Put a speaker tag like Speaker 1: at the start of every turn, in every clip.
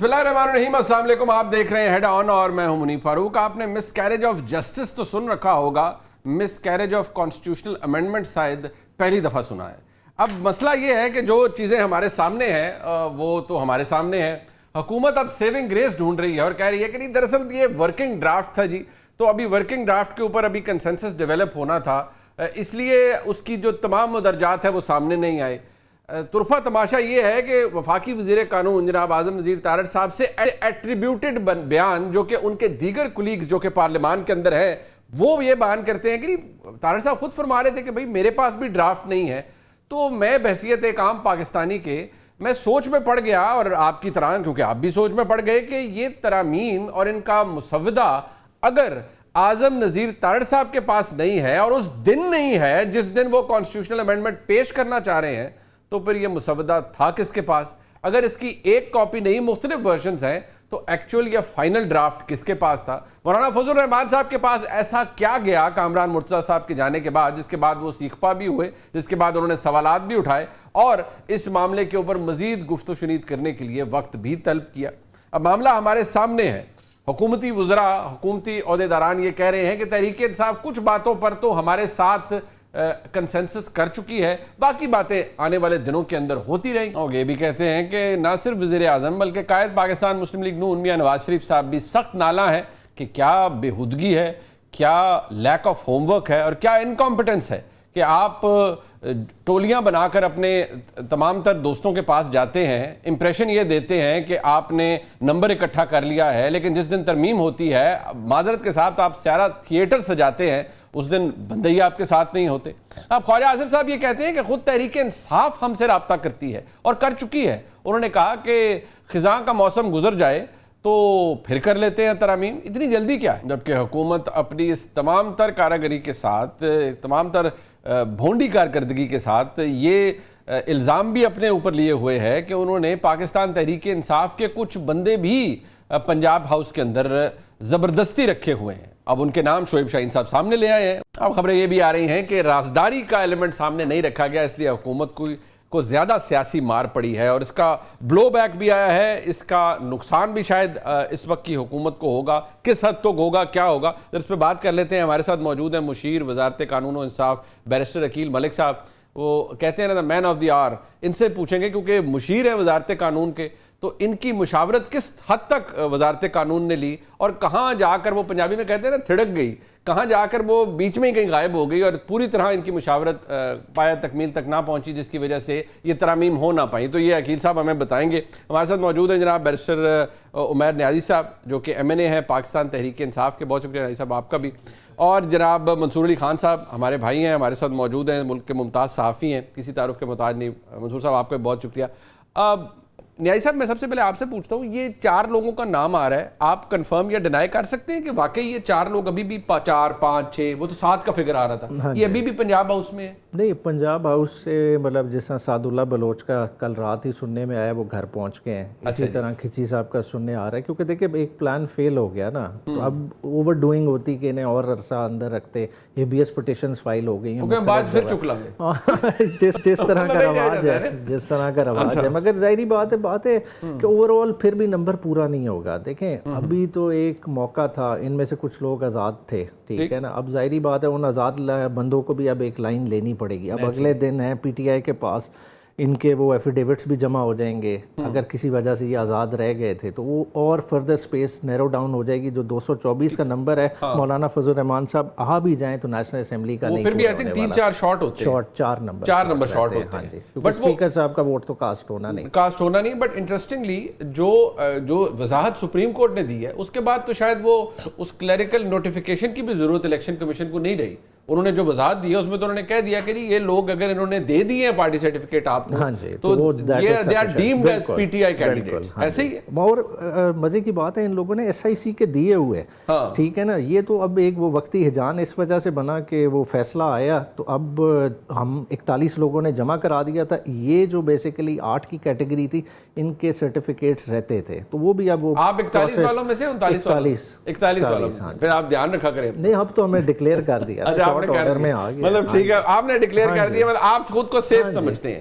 Speaker 1: بسم اللہ الرحمن الرحیم، السلام علیکم. آپ دیکھ رہے ہیں ہیڈ آن اور میں ہوں منیف فاروق. آپ نے مس کیریج آف جسٹس تو سن رکھا ہوگا، مس کیریج آف کانسٹیٹیوشنل امینڈمنٹ شاید پہلی دفعہ سنا ہے. اب مسئلہ یہ ہے کہ جو چیزیں ہمارے سامنے ہیں وہ تو ہمارے سامنے ہیں. حکومت اب سیونگ گریس ڈھونڈ رہی ہے اور کہہ رہی ہے کہ نہیں، دراصل یہ ورکنگ ڈرافٹ تھا جی، تو ابھی ورکنگ ڈرافٹ کے اوپر ابھی کنسنسس ڈیولپ ہونا تھا، اس لیے اس کی جو تمام مدرجات ہیں وہ سامنے نہیں آئے. طرفہ تماشا یہ ہے کہ وفاقی وزیر قانون جناب اعظم نذیر تارڑ صاحب سے ایٹریبیوٹڈ بیان جو کہ ان کے دیگر کولیگز جو کہ پارلیمان کے اندر ہیں وہ یہ بیان کرتے ہیں کہ تارڑ صاحب خود فرما رہے تھے کہ بھئی میرے پاس بھی ڈرافٹ نہیں ہے. تو میں بحیثیت ایک عام پاکستانی کے میں سوچ میں پڑ گیا، اور آپ کی طرح کیونکہ آپ بھی سوچ میں پڑ گئے، کہ یہ ترامیم اور ان کا مسودہ اگر اعظم نذیر تارڑ صاحب کے پاس نہیں ہے اور اس دن نہیں ہے جس دن وہ کانسٹیٹیوشنل امینڈمنٹ پیش کرنا چاہ رہے ہیں، تو پھر یہ مسودہ تھا کس کے پاس؟ اگر اس کی ایک کاپی نہیں، مختلف ورژنز ہیں، تو ایکچوئل یا فائنل ڈرافٹ کس کے پاس تھا؟ مولانا فضل الرحمان صاحب کے پاس ایسا کیا گیا کامران مرتضیٰ صاحب کے جانے کے بعد، جس کے بعد وہ سیکھپا بھی ہوئے، جس کے بعد انہوں نے سوالات بھی اٹھائے اور اس معاملے کے اوپر مزید گفت و شنید کرنے کے لیے وقت بھی طلب کیا؟ اب معاملہ ہمارے سامنے ہے. حکومتی وزراء، حکومتی عہدیداران یہ کہہ رہے ہیں کہ تحریک انصاف کچھ باتوں پر تو ہمارے ساتھ کنسنسس کر چکی ہے، باقی باتیں آنے والے دنوں کے اندر ہوتی رہیں. اور یہ بھی کہتے ہیں کہ نہ صرف وزیر اعظم بلکہ قائد پاکستان مسلم لیگ نون میاں نواز شریف صاحب بھی سخت نالاں ہیں کہ کیا بے ہدگی ہے، کیا لیک آف ہوم ورک ہے اور کیا انکمپٹنس ہے کہ آپ ٹولیاں بنا کر اپنے تمام تر دوستوں کے پاس جاتے ہیں، امپریشن یہ دیتے ہیں کہ آپ نے نمبر اکٹھا کر لیا ہے، لیکن جس دن ترمیم ہوتی ہے معذرت کے ساتھ آپ سیارہ تھیٹر سجاتے ہیں، اس دن بندے ہی آپ کے ساتھ نہیں ہوتے. اب خواجہ آصف صاحب یہ کہتے ہیں کہ خود تحریک انصاف ہم سے رابطہ کرتی ہے اور کر چکی ہے. انہوں نے کہا کہ خزاں کا موسم گزر جائے تو پھر کر لیتے ہیں ترامیم، اتنی جلدی کیا ہے؟ جبکہ حکومت اپنی اس تمام تر کارآگری کے ساتھ، تمام تر بھونڈی کارکردگی کے ساتھ یہ الزام بھی اپنے اوپر لیے ہوئے ہے کہ انہوں نے پاکستان تحریک انصاف کے کچھ بندے بھی پنجاب ہاؤس کے اندر زبردستی رکھے ہوئے ہیں. اب ان کے نام شعیب شاہین صاحب سامنے لے آئے ہیں. اب خبریں یہ بھی آ رہی ہیں کہ رازداری کا ایلیمنٹ سامنے نہیں رکھا گیا، اس لیے حکومت کو زیادہ سیاسی مار پڑی ہے اور اس کا بلو بیک بھی آیا ہے، اس کا نقصان بھی شاید اس وقت کی حکومت کو ہوگا. کس حد تک ہوگا، کیا ہوگا، اس پہ بات کر لیتے ہیں. ہمارے ساتھ موجود ہیں مشیر وزارت قانون و انصاف بیرسٹر عقیل ملک صاحب. وہ کہتے ہیں نا مین آف دی آر، ان سے پوچھیں گے کیونکہ مشیر ہے وزارت قانون کے، تو ان کی مشاورت کس حد تک وزارت قانون نے لی اور کہاں جا کر وہ پنجابی میں کہتے ہیں نا تھڑک گئی، کہاں جا کر وہ بیچ میں ہی کہیں غائب ہو گئی اور پوری طرح ان کی مشاورت پایہ تکمیل تک نہ پہنچی، جس کی وجہ سے یہ ترامیم ہو نہ پائیں. تو یہ عقیل صاحب ہمیں بتائیں گے. ہمارے ساتھ موجود ہیں جناب بیرسٹر عمیر نیازی صاحب جو کہ ایم این اے ہیں پاکستان تحریک انصاف کے. بہت شکریہ نیازی صاحب آپ کا بھی. اور جناب منصور علی خان صاحب ہمارے بھائی ہیں، ہمارے ساتھ موجود ہیں، ملک کے ممتاز صحافی ہیں، کسی تعارف کے محتاج نہیں. منصور صاحب آپ کا بہت شکریہ. نیازی صاحب میں سب سے پہلے آپ سے پوچھتا ہوں، یہ 4 لوگوں کا نام آ رہا ہے، آپ کنفرم یا ڈینائی کر سکتے ہیں کہ واقعی یہ 4 لوگ ابھی بھی 4 5 6 وہ تو 7 کا فگر آ رہا تھا، یہ ابھی بھی پنجاب ہاؤس میں ہے؟
Speaker 2: نہیں، پنجاب ہاؤس سے مطلب جس طرح سعد اللہ بلوچ کا کل رات ہی سننے میں آیا وہ گھر پہنچ گئے ہیں، اسی طرح کھچی صاحب کا سننے آ رہا ہے. کیونکہ دیکھیں ایک پلان فیل ہو گیا نا، تو اب اوور ڈوئنگ ہوتی کہ انہیں اور عرصہ اندر رکھتے. ہیبیس پٹیشنز فائل ہو گئی ہیں،
Speaker 1: بعد پھر چک لیں گے
Speaker 2: جس طرح کا رواج ہے، جس طرح کا رواج ہے. مگر ظاہری بات ہے کہ اوور آل پھر بھی نمبر پورا نہیں ہوگا. دیکھیں ابھی تو ایک موقع تھا، ان میں سے کچھ لوگ آزاد تھے، ٹھیک ہے نا. اب ظاہری بات ہے ان آزاد بندوں کو بھی اب ایک لائن لینی پڑے گی. اب اگلے دن ہے پی ٹی آئی کے پاس ان کے وہ ایفیڈیوٹس بھی جمع ہو جائیں گے. اگر کسی وجہ سے یہ آزاد رہ گئے تھے تو وہ اور فردر سپیس نیرو ڈاؤن ہو جائے گی. جو 224 کا نمبر ہے، مولانا فضل الرحمان صاحب آ بھی جائیں تو نیشنل اسمبلی کا نہیں،
Speaker 1: پھر بھی آئی تھنک 3-4 شارٹ ہوتے ہیں،
Speaker 2: 4 نمبر شارٹ ہوتے ہیں. بٹ اسپیکر صاحب کا ووٹ تو کاسٹ ہونا نہیں.
Speaker 1: بٹ انٹرسٹنگلی جو وضاحت سپریم کورٹ نے دی ہے اس کے بعد تو شاید وہ اس کلیریکل نوٹیفیکیشن کی بھی ضرورت الیکشن کمیشن کو نہیں رہی. انہوں نے جو وضاحت دی ہے اس میں تو انہوں نے کہہ دیا کہ یہ لوگ اگر انہوں نے دے دیے ہیں پارٹی سرٹیفکیٹ آپ کو تو they are deemed as PTI candidates. ایسے ہی ہے.
Speaker 2: اور مزے کی بات ہے ان لوگوں نے SIC کے دیے ہوئے، ٹھیک ہے نا. یہ تو اب ایک وہ وقتی ہجان اس وجہ سے بنا کہ وہ فیصلہ آیا تو اب ہم 41 لوگوں نے جمع کرا دیا تھا. یہ جو بیسیکلی 8 کی کیٹیگری تھی ان کے سرٹیفکیٹس رہتے تھے تو وہ بھی اب وہ
Speaker 1: آپ 41 والوں میں سے 41 والوں پھر آپ دھیان رکھا کریں.
Speaker 2: نہیں اب تو ہمیں ڈکلیئر کر دیا،
Speaker 1: مطلب ٹھیک ہے آپ نے ڈکلیئر کر دیا، مطلب آپ خود کو سیف سمجھتے ہیں.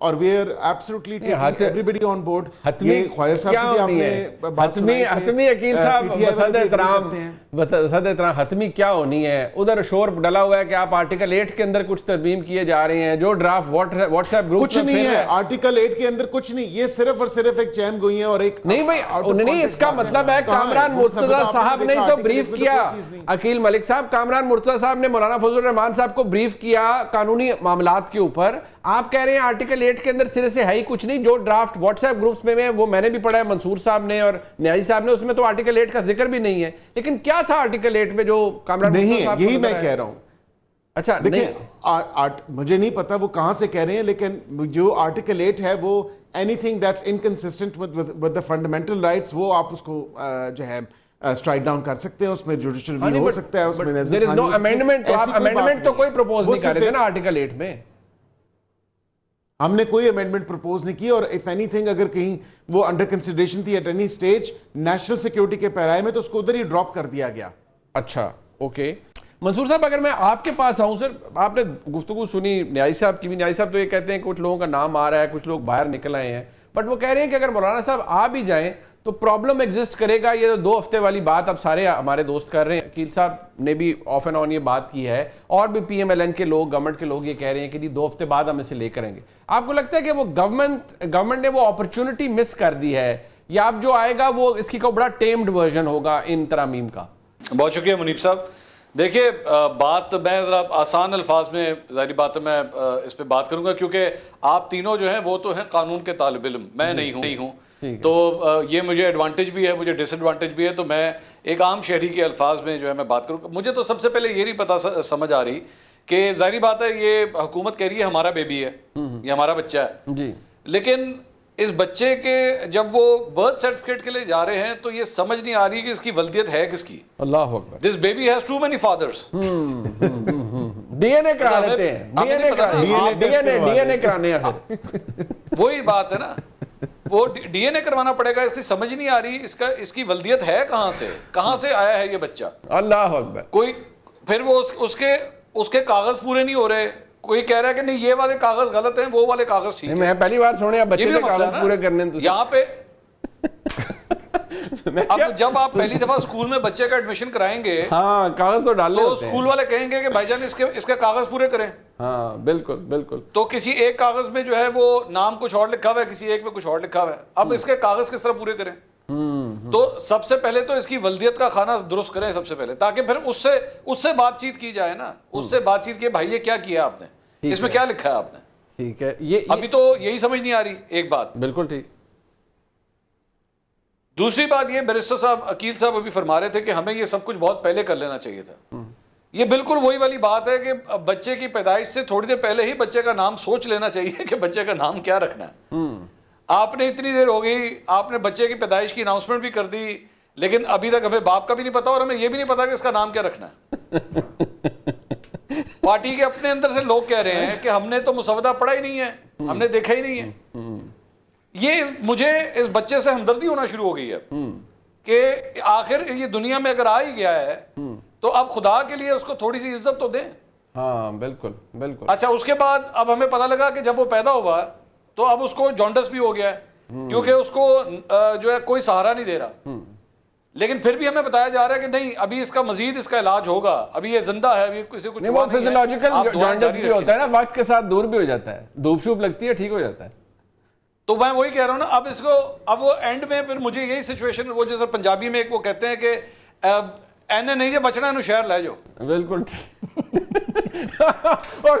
Speaker 3: اور we are absolutely taking everybody on board.
Speaker 1: حتمی
Speaker 3: خواجہ صاحب کی بھی آپ نے بات سنائی کہ
Speaker 1: حتمی عقیل صاحب بصد احترام حتمی کیا ہونی ہے؟ ادھر شور ڈلا ہوا ہے کہ آپ آرٹیکل 8 کے اندر کچھ ترمیم کیے جا رہے ہیں جو ڈرافٹ واٹس ایپ گروپ
Speaker 3: کچھ نہیں ہے آرٹیکل 8 کے اندر کچھ نہیں, یہ صرف اور صرف ایک چیم گوئی ہے اور ایک
Speaker 1: نہیں بھائی نہیں, اس کا مطلب ہے کامران مرتضیٰ صاحب نے تو بریف کیا, عقیل ملک صاحب کامران مرتضیٰ صاحب نے مولانا فضل الرحمان صاحب کو بریف کیا قانونی معاملات کے اوپر. آپ کہہ رہے ہیں آرٹیکل 8 کے اندر سرے سے ہے ہی کچھ نہیں, جو ڈرافٹ واٹس ایپ گروپس میں وہ میں نے بھی پڑھا ہے, منصور صاحب نے اور نیازی صاحب نے, اس میں تو آرٹیکل 8 کا ذکر بھی نہیں ہے. لیکن کیا تھا آرٹیکل 8 میں جو کامران
Speaker 3: نہیں ہے, یہی میں کہہ رہا ہوں.
Speaker 1: اچھا
Speaker 3: دیکھیں مجھے نہیں پتا وہ کہاں سے کہہ رہے ہیں, لیکن جو آرٹیکل 8 ہے وہ any thing that's inconsistent with the fundamental rights, وہ آپ اس کو جو ہے اسٹرائک ڈاؤن کر سکتے ہیں, اس میں جوڈیشل ریویو ہو سکتا ہے, اس میں
Speaker 1: there is no amendment. آپ amendment تو کوئی پروپوز نہیں کر رہے تھے نا آرٹیکل 8 میں.
Speaker 3: ہم نے کوئی امینڈمنٹ پروپوز نہیں کی, اور اف اینی تھنگ اگر کہیں وہ انڈر کنسیڈریشن تھی at any stage national security کے پیرائے میں, تو اس کو ادھر ہی ڈراپ کر دیا گیا.
Speaker 1: اچھا اوکے منصور صاحب, اگر میں آپ کے پاس آؤں سر, آپ نے گفتگو سنی نیازی صاحب کی بھی. نیازی صاحب تو یہ کہتے ہیں کچھ لوگوں کا نام آ رہا ہے, کچھ لوگ باہر نکل آئے ہیں, بٹ وہ کہہ رہے ہیں کہ اگر مولانا صاحب آ بھی جائیں تو پرابلم ایگزسٹ کرے گا. یہ 2 ہفتے والی بات اب سارے ہمارے دوست کر رہے ہیں, عقیل صاحب نے بھی آف اینڈ آن یہ بات کی ہے, اور بھی پی ایم ایل این کے لوگ, گورنمنٹ کے لوگ یہ کہہ رہے ہیں کہ جی 2 ہفتے بعد ہم اسے لے کریں گے. آپ کو لگتا ہے کہ وہ گورنمنٹ نے وہ اپرچونٹی مس کر دی ہے, یا اب جو آئے گا وہ اس کی کو بڑا ٹیمڈ ورژن ہوگا ان ترامیم کا؟
Speaker 4: بہت شکریہ منیب صاحب. دیکھیے بات میں ذرا آسان الفاظ میں, ظاہری بات ہے میں اس پہ بات کروں گا کیونکہ آپ تینوں جو ہیں وہ تو ہیں قانون کے طالب علم, میں نہیں ہوں, تو یہ مجھے ایڈوانٹیج بھی ہے, مجھے ڈس ایڈوانٹیج بھی ہے. تو میں ایک عام شہری کے الفاظ میں جو ہے میں بات کروں. مجھے تو سب سے پہلے یہ نہیں پتا سمجھ آ رہی کہ ظاہری بات ہے یہ حکومت کہہ رہی ہے ہمارا بیبی ہے, یہ ہمارا بچہ ہے
Speaker 1: جی,
Speaker 4: لیکن اس بچے کے جب وہ برتھ سرٹیفکیٹ کے لیے جا رہے ہیں تو یہ سمجھ نہیں آ رہی کہ اس کی ولدیت ہے کس کی.
Speaker 1: اللہ اکبر.
Speaker 4: This baby has too many fathers.
Speaker 1: D N A کرا لیتے ہیں, ڈی این اے کرانے ہیں.
Speaker 4: وہی بات ہے نا, وہ ڈی این اے کروانا پڑے گا. اس کی سمجھ نہیں آ رہی اس کی ولدیت ہے کہاں سے آیا ہے یہ بچہ.
Speaker 1: اللہ اکبر.
Speaker 4: کوئی پھر وہ اس کے کاغذ پورے نہیں ہو رہے, کوئی کہہ رہا ہے کہ نہیں یہ والے کاغذ غلط ہیں, وہ والے کاغذ ٹھیک ہیں.
Speaker 1: میں پہلی بار سنے بچے کے کاغذ پورے کرنے
Speaker 4: یہاں پہ. اب جب آپ پہلی دفعہ اسکول میں بچے کا ایڈمیشن کرائیں گے,
Speaker 1: ہاں کاغذ تو ڈالنے
Speaker 4: تو اسکول والے کہیں گے کہ بھائی جان اس کے کاغذ پورے کریں.
Speaker 1: ہاں بالکل بالکل.
Speaker 4: تو کسی ایک کاغذ میں جو ہے وہ نام کچھ اور لکھا ہوا ہے, کسی ایک میں کچھ اور لکھا ہوا ہے. اب اس کے کاغذ کس طرح پورے کریں؟ تو سب سے پہلے تو اس کی ولدیت کا خانہ درست کریں سب سے پہلے, تاکہ پھر اس سے بات چیت کی جائے نا, اس سے بات چیت کی بھائی یہ کیا کیا آپ نے, اس میں کیا لکھا ہے آپ نے.
Speaker 1: ٹھیک ہے, یہ
Speaker 4: ابھی تو یہی سمجھ نہیں آ رہی ایک بات.
Speaker 1: بالکل ٹھیک.
Speaker 4: دوسری بات یہ بیرسٹر صاحب, عقیل صاحب ابھی فرما رہے تھے کہ ہمیں یہ سب کچھ بہت پہلے کر لینا چاہیے تھا. یہ بالکل وہی والی بات ہے کہ بچے کی پیدائش سے تھوڑی دیر پہلے ہی بچے کا نام سوچ لینا چاہیے کہ بچے کا نام کیا رکھنا ہے. آپ نے اتنی دیر ہو گئی, آپ نے بچے کی پیدائش کی اناؤنسمنٹ بھی کر دی, لیکن ابھی تک ہمیں باپ کا بھی نہیں پتا, اور ہمیں یہ بھی نہیں پتا کہ اس کا نام کیا رکھنا ہے. پارٹی کے اپنے اندر سے لوگ کہہ رہے ہیں کہ ہم نے تو مسودہ پڑھا ہی نہیں ہے, ہم نے دیکھا ہی نہیں ہے. یہ مجھے اس بچے سے ہمدردی ہونا شروع ہو گئی ہے کہ آخر یہ دنیا میں اگر آ ہی گیا ہے تو اب خدا کے لیے اس کو تھوڑی سی عزت تو دیں.
Speaker 1: ہاں بالکل بالکل.
Speaker 4: اچھا اس کے بعد اب ہمیں پتہ لگا کہ جب وہ پیدا ہوا تو اب اس کو جانڈس بھی ہو گیا ہے, کیونکہ اس کو جو ہے کوئی سہارا نہیں دے رہا. لیکن پھر بھی ہمیں بتایا جا رہا ہے کہ نہیں, ابھی اس کا مزید اس کا علاج ہوگا, ابھی یہ زندہ ہے, ابھی کسی کو
Speaker 1: وہ فزیولوجیکل جانڈس بھی ہوتا ہے نا, وقت کے ساتھ دور بھی ہو جاتا ہے, دھوپ شوپ لگتی ہے ٹھیک ہو جاتا ہے.
Speaker 4: تو میں وہی کہہ رہا ہوں نا, اب اس کو اب وہ اینڈ میں پھر مجھے یہی سچویشن, وہ جیسے پنجابی میں ایک وہ کہتے ہیں کہ اینے نہیں یہ بچنا انہوں شہر لے جاؤ. بالکل
Speaker 1: اور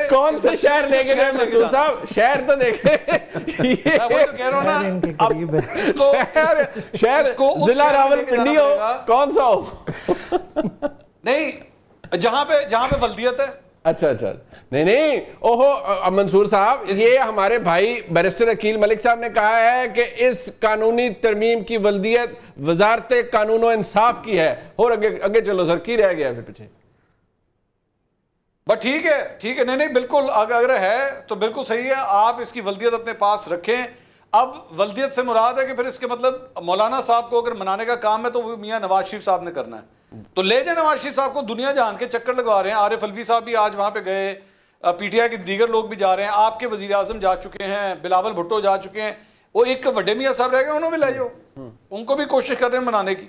Speaker 1: کون سے شہر لے کے گئے منصور صاحب, شہر تو دیکھیں.
Speaker 4: میں وہی تو کہہ رہا ہوں نا, اب اس کو
Speaker 1: شہر ضلع راولپنڈی ہو, کون سا ہو,
Speaker 4: نہیں جہاں پہ ولدیت ہے.
Speaker 1: اچھا نہیں اوہو منصور صاحب, یہ ہمارے بھائی بیرسٹر عقیل ملک صاحب نے کہا ہے کہ اس قانونی ترمیم کی ولدیت وزارت قانون و انصاف کی ہے. اور آگے چلو سر, کی رہ گیا پھر پیچھے.
Speaker 4: بس ٹھیک ہے, نہیں بالکل اگر ہے تو بالکل صحیح ہے, آپ اس کی ولدیت اپنے پاس رکھیں. اب ولدیت سے مراد ہے کہ پھر اس کے مطلب مولانا صاحب کو اگر منانے کا کام ہے تو وہ میاں نواز شریف صاحب نے کرنا ہے, تو لے جائیں نواز شریف صاحب کو. دنیا جہان کے چکر لگوا رہے ہیں, عارف الوی صاحب بھی آج وہاں پہ گئے, پی ٹی آئی کے دیگر لوگ بھی جا رہے ہیں, آپ کے وزیر اعظم جا چکے ہیں, بلاول بھٹو جا چکے ہیں, وہ ایک وڈے میاں صاحب رہ گئے, انہوں بھی لے جاؤ, ان کو بھی کوشش کر رہے ہیں منانے کی.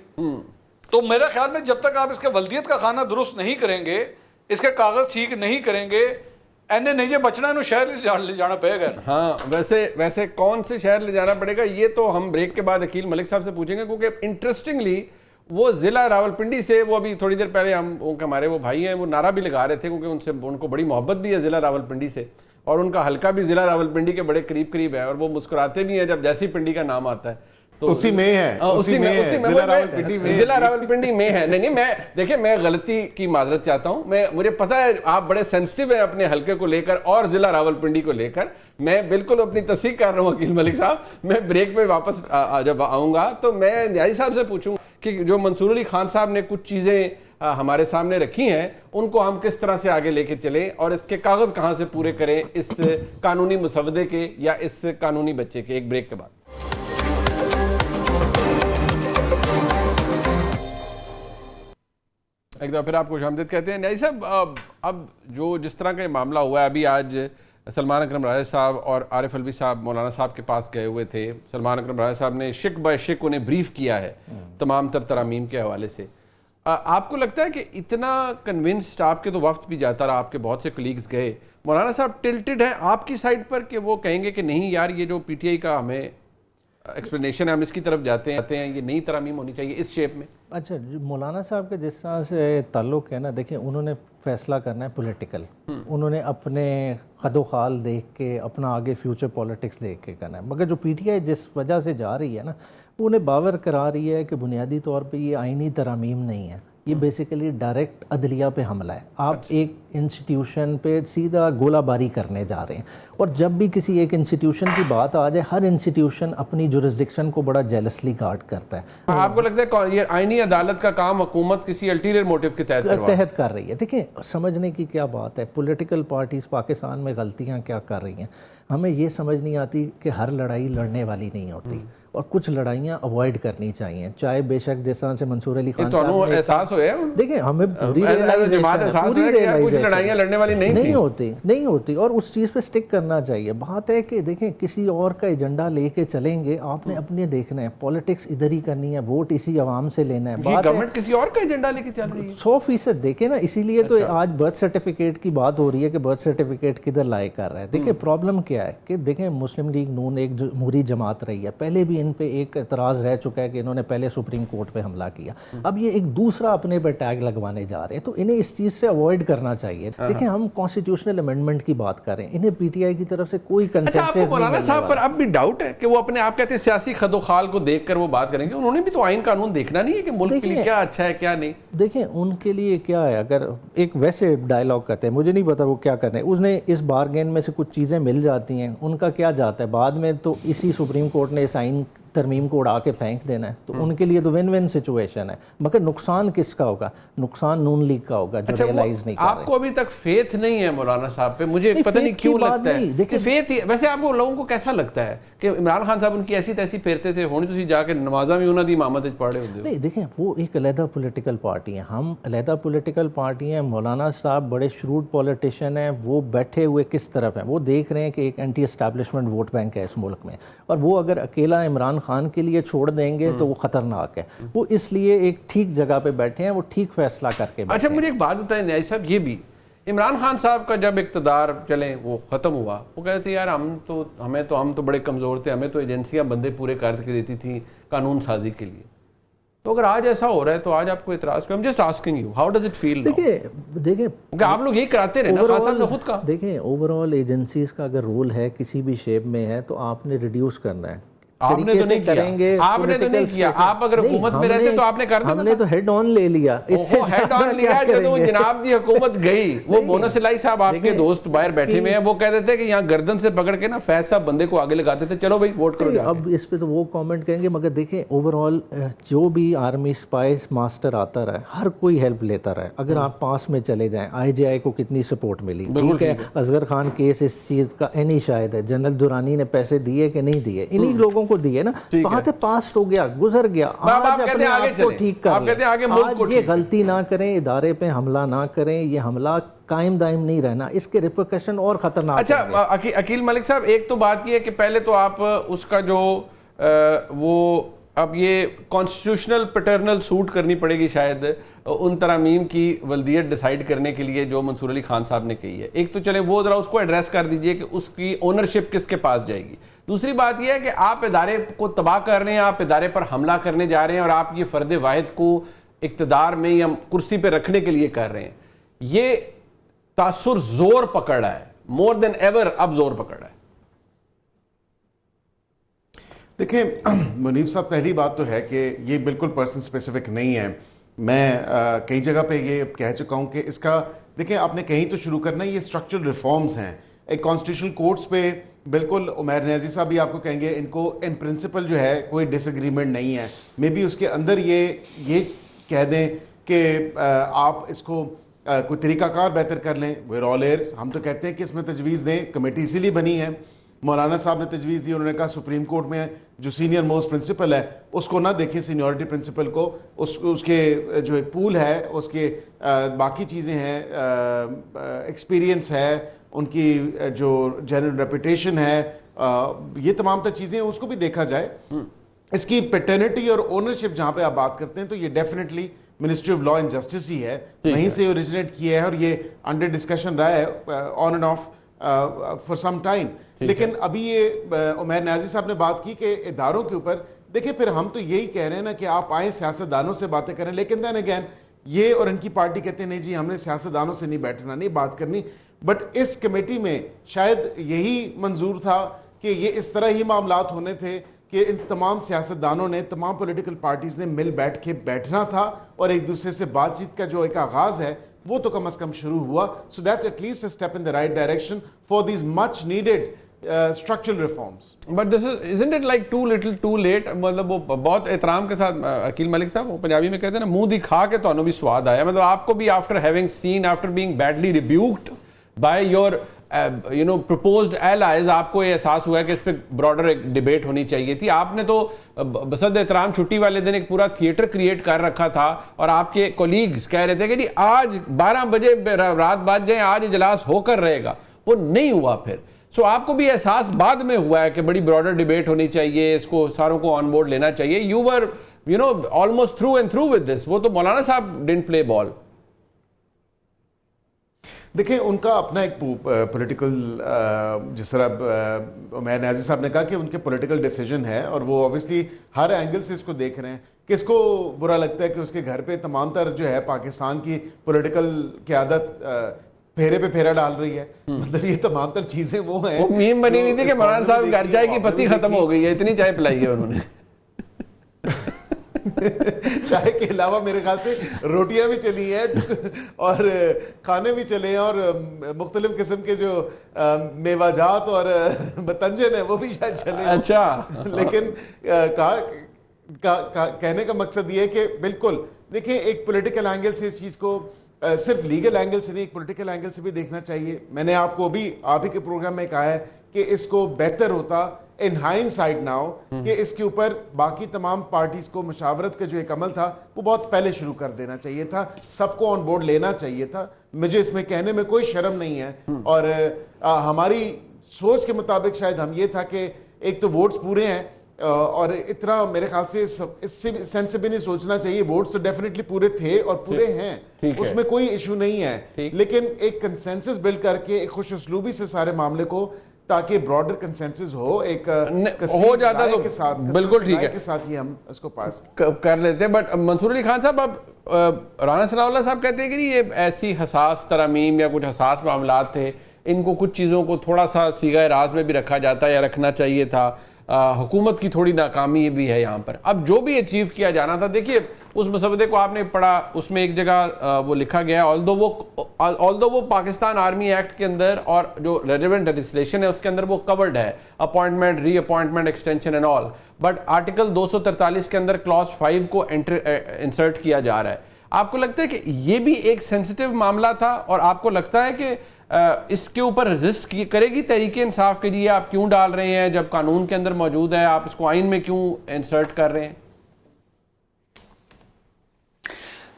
Speaker 4: تو میرا خیال میں جب تک آپ اس کے ولدیت کا خانہ درست نہیں کریں گے, اس کے کاغذ ٹھیک نہیں کریں گے, اینے نہیں یہ بچنا, انہوں شہر لے جانا پڑے گا.
Speaker 1: ہاں ویسے کون سے شہر لے جانا پڑے گا یہ تو ہم بریک کے بعد عقیل ملک صاحب سے پوچھیں گے, کیونکہ انٹرسٹنگلی وہ ضلع راولپنڈی سے, وہ ابھی تھوڑی دیر پہلے ہمارے وہ بھائی ہیں وہ نعرہ بھی لگا رہے تھے, کیونکہ ان کو بڑی محبت بھی ہے ضلع راولپنڈی سے, اور ان کا حلقہ بھی ضلع راولپنڈی کے بڑے قریب ہے, اور وہ مسکراتے بھی ہیں جب جیسی پنڈی کا نام آتا ہے. تو
Speaker 3: اسی میں ہے,
Speaker 1: ضلع راولپنڈی میں ہے. نہیں میں دیکھیں, میں غلطی کی معذرت چاہتا ہوں, مجھے پتہ ہے آپ بڑے سینسٹیو ہیں اپنے حلقے کو لے کر اور ضلع راولپنڈی کو لے کر. میں بالکل اپنی تصدیق کر رہا ہوں عقیل ملک صاحب. میں بریک پہ واپس جب آؤں گا تو میں نیازی صاحب سے پوچھوں کہ جو منصور علی خان صاحب نے کچھ چیزیں ہمارے سامنے رکھی ہیں, ان کو ہم کس طرح سے آگے لے کے چلیں, اور اس کے کاغذ کہاں سے پورے کریں اس قانونی مسودے کے یا اس قانونی بچے کے. ایک بریک کے بعد. ایک دفعہ پھر آپ کو خوش آمدید کہتے ہیں. نیازی صاحب, اب جو جس طرح کا معاملہ ہوا ہے, ابھی آج سلمان اکرم راجہ صاحب اور عارف الوی صاحب مولانا صاحب کے پاس گئے ہوئے تھے. سلمان اکرم راجہ صاحب نے شک بائی شک انہیں بریف کیا ہے تمام تر ترامیم کے حوالے سے. آپ کو لگتا ہے کہ اتنا کنونسڈ, آپ کے تو وفد بھی جاتا رہا, آپ کے بہت سے کلیگز گئے, مولانا صاحب ٹلٹڈ ہیں آپ کی سائڈ پر کہ وہ کہیں گے کہ نہیں یار یہ جو پی ٹی آئی کا ہمیں ایکسپلینیشن ہے, ہم اس کی طرف جاتے ہیں, یہ نئی ترامیم ہونی چاہیے اس شیپ میں؟
Speaker 2: اچھا, مولانا صاحب کے جس طرح سے تعلق ہے نا, دیکھیں انہوں نے فیصلہ کرنا ہے پولیٹیکل, انہوں نے اپنے خد و خال دیکھ کے اپنا آگے فیوچر پولیٹکس دیکھ کے کرنا ہے. مگر جو پی ٹی آئی جس وجہ سے جا رہی ہے نا, وہ انہیں باور کرا رہی ہے کہ بنیادی طور پہ یہ آئینی ترامیم نہیں ہے, یہ بیسیکلی ڈائریکٹ عدلیہ پہ حملہ ہے. آپ ایک انسٹیٹیوشن پہ سیدھا گولہ باری کرنے جا رہے ہیں, اور جب بھی کسی ایک انسٹیٹیوشن کی بات آ جائے, ہر انسٹیٹیوشن اپنی جورسڈکشن کو بڑا جیلسلی گارڈ کرتا ہے.
Speaker 1: آپ کو لگتا ہے یہ آئینی عدالت کا کام حکومت کسی الٹیریئر موٹیو کے تحت
Speaker 2: کر رہی ہے؟ دیکھیں, سمجھنے کی کیا بات ہے, پولیٹیکل پارٹیز پاکستان میں غلطیاں کیا کر رہی ہیں, ہمیں یہ سمجھ نہیں آتی کہ ہر لڑائی لڑنے والی نہیں ہوتی, اور کچھ لڑائیاں اوائڈ کرنی چاہیے, چاہے بے شک جس طرح سے منصور علی خان صاحب نے
Speaker 1: احساس ہوئے.
Speaker 2: دیکھیں ہمیں پوری
Speaker 1: لڑائیاں لڑنے والی
Speaker 2: نہیں ہوتی, اور اس چیز پہ سٹک کرنا چاہیے. بات ہے کہ دیکھیں کسی اور کا ایجنڈا لے کے چلیں گے, آپ نے اپنے دیکھنا ہے, پولیٹکس ادھر ہی کرنی ہے, ووٹ اسی عوام سے لینا ہے.
Speaker 1: گورنمنٹ کسی اور کا ایجنڈا لے کے چل رہی ہے
Speaker 2: 100%. دیکھیں نا, اسی لیے تو آج برتھ سرٹیفکیٹ کی بات ہو رہی ہے کہ برتھ سرٹیفکیٹ کدھر لائے کر رہا ہے. دیکھیں پرابلم کیا ہے کہ دیکھیں مسلم لیگ نون ایک جمہوری جماعت رہی ہے, پہلے بھی ان پہ ایک اعتراض رہ چکا ہے کہ انہوں نے پہلے سپریم کورٹ پہ حملہ کیا, اب یہ ایک دوسرا اپنے پہ ٹیگ لگوانے جا رہے ہیں, تو انہیں اس چیز سے اوائڈ کرنا چاہیے. دیکھیں ہم کانسٹیٹیوشنل امینڈمنٹ کی بات کر رہے ہیں, انہیں پی ٹی آئی کی طرف سے کوئی کنسنسس نہیں.
Speaker 1: مولانا صاحب پر اب بھی ڈاؤٹ ہے کہ وہ اپنے آپ کہتے ہیں سیاسی خد و خال کو دیکھ کر وہ بات کریں گے, انہوں نے بھی تو آئین قانون دیکھنا نہیں ہے کہ ملک کے لیے کیا اچھا ہے کیا نہیں.
Speaker 2: دیکھیں ان کے لیے کیا ہے, اگر ایک ویسے ڈائلاگ کرتے ہیں, مجھے نہیں پتا وہ کیا کرنے, اس نے اس بارگین میں سے کچھ چیزیں مل جاتی ہیں, ان کا کیا جاتا ہے, بعد میں تو اسی سپریم کورٹ نے اس آئین ترمیم کو اڑا کے پھینک دینا ہے, تو ان کے لیے تو ون ون سچویشن ہے. مگر نقصان کس کا ہوگا؟ نقصان نون لیگ کا ہوگا جو ریئلائز نہیں کر رہے.
Speaker 1: آپ کو ابھی تک فیتھ نہیں ہے مولانا صاحب پہ, مجھے پتہ نہیں کیوں لگتا ہے کہ فیتھ ہی. ویسے آپ کو لوگوں کو کیسا لگتا ہے کہ عمران خان صاحب ان کی ایسی تیسی پھیرتے سے ہونی, تسی جا کے نمازاں بھی انہاں دی امامت وچ پڑھ رہے ہوندے ہو؟
Speaker 2: نہیں دیکھیں, وہ ایک علیحدہ پولیٹیکل پارٹی ہیں, ہم علیحدہ پولیٹیکل پارٹی ہیں. مولانا صاحب بڑے شروڈ پولیٹیشین ہیں, وہ بیٹھے ہوئے کس طرف ہیں, وہ دیکھ رہے ہیں کہ ایک اینٹی اسٹیبلشمنٹ ووٹ بینک ہے اس ملک میں, اور وہ اگر اکیلا عمران خان کے لیے چھوڑ دیں گے تو وہ خطرناک ہے. وہ اس لیے ایک ٹھیک جگہ پہ بیٹھے ہیں, وہ ٹھیک فیصلہ کر کے بیٹھے.
Speaker 1: اچھا مجھے ایک بات بتائیں نیازی صاحب, یہ بھی عمران خان صاحب کا جب اقتدار چلیں وہ ختم ہوا, وہ کہتے تھے یار ہم تو بڑے کمزور تھے, ہمیں تو ایجنسیاں بندے پورے کر کے دیتی تھیں قانون سازی کے لیے. تو اگر آج ایسا ہو رہا ہے تو آج آپ کو اعتراض کریں. I'm just asking you, how does it feel now?
Speaker 2: دیکھیں
Speaker 1: کہ آپ لوگ یہی کراتے رہے نا خان صاحب نے خود کا.
Speaker 2: دیکھیں اوور آل ایجنسیز کا اگر رول ہے کسی بھی شیپ میں ہے تو آپ نے ریڈیوس کرنا ہے.
Speaker 1: آپ نے تو نہیں کیا, آپ نے تو نہیں کیا, آپ اگر حکومت میں رہتے تو آپ نے کر دینا.
Speaker 2: ہم نے تو ہیڈ آن لے لیا,
Speaker 1: وہ ہیڈ آن لیا. جب وہ جناب دی حکومت گئی, وہ مونس الہی صاحب آپ کے دوست باہر بیٹھے ہوئے ہیں, وہ کہتے تھے کہ یہاں گردن سے پکڑ کے نا فیض صاحب بندے کو آگے لگاتے تھے, چلو بھائی ووٹ کرو.
Speaker 2: اب اس پہ تو وہ کامنٹ کہیں گے, مگر دیکھیں اوور آل جو بھی آرمی اسپائس ماسٹر آتا رہا ہے, ہر کوئی ہیلپ لیتا رہا ہے. اگر آپ پاس میں چلے جائیں, آئی جے آئی کو کتنی سپورٹ ملی, ٹھیک ہے, اصغر خان کیس اس چیز کا اینی شاہد ہے, جنرل دورانی نے پیسے دیے کہ نہیں دیے, انہی لوگوں کو دی ہے نا, بات پاسٹ ہو گیا, گزر گیا, آج اپنے آپ کو ٹھیک کر لیں, آج یہ غلطی نہ کریں, ادارے پہ حملہ نہ کریں, یہ حملہ قائم دائم نہیں رہنا, اس کے ریپرکشن اور خطرناک.
Speaker 1: اچھا عقیل ملک صاحب, ایک تو بات یہ ہے کہ پہلے تو آپ اس کا جو وہ اب یہ کانسٹیٹیوشنل پیٹرنل سوٹ کرنی پڑے گی شاید ان ترامیم کی ولدیت ڈیسائیڈ کرنے کے لیے جو منصور علی خان صاحب نے کہی ہے. ایک تو چلیں وہ ذرا اس کو ایڈریس کر دیجئے کہ اس کی اونرشپ کس کے پاس جائے گی. دوسری بات یہ ہے کہ آپ ادارے کو تباہ کر رہے ہیں, آپ ادارے پر حملہ کرنے جا رہے ہیں اور آپ یہ فرد واحد کو اقتدار میں یا کرسی پہ رکھنے کے لیے کر رہے ہیں. یہ تاثر زور پکڑ رہا ہے, مور دین ایور اب زور پکڑ رہا ہے.
Speaker 3: دیکھیں منیب صاحب, پہلی بات تو ہے کہ یہ بالکل پرسن اسپیسیفک نہیں ہے. میں کئی جگہ پہ یہ کہہ چکا ہوں کہ اس کا دیکھیں آپ نے کہیں تو شروع کرنا ہے, یہ اسٹرکچرل ریفارمز ہیں. ایک کانسٹیٹیوشنل کورٹس پہ بالکل عمیر نیازی صاحب بھی آپ کو کہیں گے ان کو ان پرنسپل جو ہے کوئی ڈس ایگریمنٹ نہیں ہے. مے بی اس کے اندر یہ کہہ دیں کہ آپ اس کو کوئی طریقہ کار بہتر کر لیں. ویئر آل ایئرز, ہم تو کہتے ہیں کہ اس میں تجویز دیں, کمیٹی اسی لیے بنی ہے. مولانا صاحب نے تجویز دی, انہوں نے کہا سپریم کورٹ میں جو سینئر موسٹ پرنسپل ہے اس کو نہ دیکھیں, سینیورٹی پرنسپل کو, اس کے جو ایک پول ہے, اس کے باقی چیزیں ہیں, ایکسپیرینس ہے, ان کی جو جنرل ریپوٹیشن ہے, یہ تمام تر چیزیں اس کو بھی دیکھا جائے. اس کی پیٹرنٹی اور اونرشپ جہاں پہ آپ بات کرتے ہیں تو یہ definitely Ministry of Law and Justice ہی ہے, وہیں سے اوریجنیٹ کیا ہے اور یہ انڈر ڈسکشن رہا ہے on and of for some time. لیکن ابھی یہ عمیر نیازی صاحب نے بات کی کہ اداروں کے اوپر دیکھیں, پھر ہم تو یہی کہہ رہے ہیں نا کہ آپ آئیں سیاست دانوں سے باتیں کریں, لیکن دین اگین یہ اور ان کی پارٹی کہتے ہیں نہیں جی ہم نے سیاست دانوں سے نہیں بیٹھنا, نہیں بات کرنی. بٹ اس کمیٹی میں شاید یہی منظور تھا کہ یہ اس طرح ہی معاملات ہونے تھے کہ ان تمام سیاست دانوں نے, تمام پولیٹیکل پارٹیز نے مل بیٹھ کے بیٹھنا تھا اور ایک دوسرے سے بات چیت کا جو ایک آغاز ہے وہ تو کم از کم شروع ہوا. So that's at least a step in the right direction for these much needed structural reforms.
Speaker 1: But this isn't it like too little too late? مطلب وہ بہت احترام کے ساتھ عقیل ملک صاحب, وہ پنجابی میں کہتے ہیں نا منہ دکھا کے تو بھی سواد آیا. مطلب آپ کو بھی after having seen, after being badly rebuked by your proposed allies, آپ کو یہ احساس ہوا ہے کہ اس پہ براڈر ایک ڈیبیٹ ہونی چاہیے تھی. آپ نے تو بصد احترام چھٹی والے دن ایک پورا تھیٹر کریٹ کر رکھا تھا اور آپ کے کولیگز کہہ رہے تھے کہ جی آج 12 بجے رات بات جائیں, آج اجلاس ہو کر رہے گا. وہ نہیں ہوا پھر. سو آپ کو بھی احساس بعد میں ہوا ہے کہ بڑی براڈر ڈیبیٹ ہونی چاہیے, اس کو ساروں کو آن بورڈ لینا چاہیے. You were almost through and through with this. وہ تو مولانا صاحب didn't play ball.
Speaker 3: دیکھیں ان کا اپنا ایک پولیٹیکل, جس طرح عمیر نیازی صاحب نے کہا کہ ان کے پولیٹیکل ڈیسیجن ہے اور وہ اوبیسلی ہر اینگل سے اس کو دیکھ رہے ہیں. کس کو برا لگتا ہے کہ اس کے گھر پہ تمام تر جو ہے پاکستان کی پولیٹیکل قیادت پھیرے پہ پھیرا ڈال رہی ہے. مطلب یہ تمام تر چیزیں وہ ہیں.
Speaker 1: وہ میم بنی ہوئی تھی کہ مولانا صاحب گھر چائے کی پتی ختم ہو گئی ہے, اتنی چائے پلائی ہے انہوں نے.
Speaker 3: چائے کے علاوہ میرے خیال سے روٹیاں بھی چلی ہیں اور کھانے بھی چلے ہیں اور مختلف قسم کے جو میوہ جات اور بتنجن ہیں وہ بھی شاید چلے ہیں.
Speaker 1: اچھا,
Speaker 3: لیکن کہنے کا مقصد یہ ہے کہ بالکل دیکھیں ایک پولیٹیکل اینگل سے اس چیز کو صرف لیگل اینگل سے نہیں, ایک پولیٹیکل اینگل سے بھی دیکھنا چاہیے. میں نے آپ کو بھی آپ ہی کے پروگرام میں کہا ہے کہ اس کو بہتر ہوتا ان ہائنڈ سائڈ ناؤ کہ اس کے اوپر باقی تمام پارٹیز کو مشاورت کا جو ایک عمل تھا وہ بہت پہلے شروع کر دینا چاہیے تھا, سب کو آن بورڈ لینا چاہیے تھا. مجھے اس میں کہنے میں کوئی شرم نہیں ہے. اور ہماری سوچ کے مطابق شاید ہم یہ تھا کہ ایک تو ووٹس پورے ہیں اور اتنا میرے خیال سے اس سے سینس سے بھی نہیں سوچنا چاہیے. ووٹس تو ڈیفینیٹلی پورے تھے اور پورے ہیں, اس میں کوئی ایشو نہیں ہے. لیکن ایک کنسنسس بلڈ کر کے ایک خوش اسلوبی سے سارے معاملے کو, تاکہ براڈر کنسنسس ہو, ایک
Speaker 1: ہو جاتا تو بالکل ٹھیک ہے,
Speaker 3: کے ساتھ ہی ہم اس کو پاس
Speaker 1: کر لیتے ہیں. بٹ منصور علی خان صاحب, اب رانا ثناء اللہ صاحب کہتے ہیں کہ یہ ایسی حساس ترامیم یا کچھ حساس معاملات تھے, ان کو کچھ چیزوں کو تھوڑا سا صیغہ راز میں بھی رکھا جاتا یا رکھنا چاہیے تھا. حکومت کی تھوڑی ناکامی بھی ہے یہاں پر. اب جو بھی اچیو کیا جانا تھا, دیکھیے اس مسودے کو آپ نے پڑھا, اس میں ایک جگہ وہ لکھا گیا although وہ پاکستان آرمی ایکٹ کے اندر اور جو ریلیونٹ لیجسلیشن ہے اس کے اندر وہ کورڈ ہے, appointment, re-appointment, extension and all, but article 243 کے اندر کلاس 5 کو انسرٹ کیا جا رہا ہے. آپ کو لگتا ہے کہ یہ بھی ایک سینسٹیو معاملہ تھا اور آپ کو لگتا ہے کہ اس کے اوپر رزسٹ کرے گی تحریک انصاف کے لیے؟ آپ کیوں ڈال رہے ہیں جب قانون کے اندر موجود ہے؟ آپ اس کو آئین میں کیوں انسرٹ کر رہے ہیں؟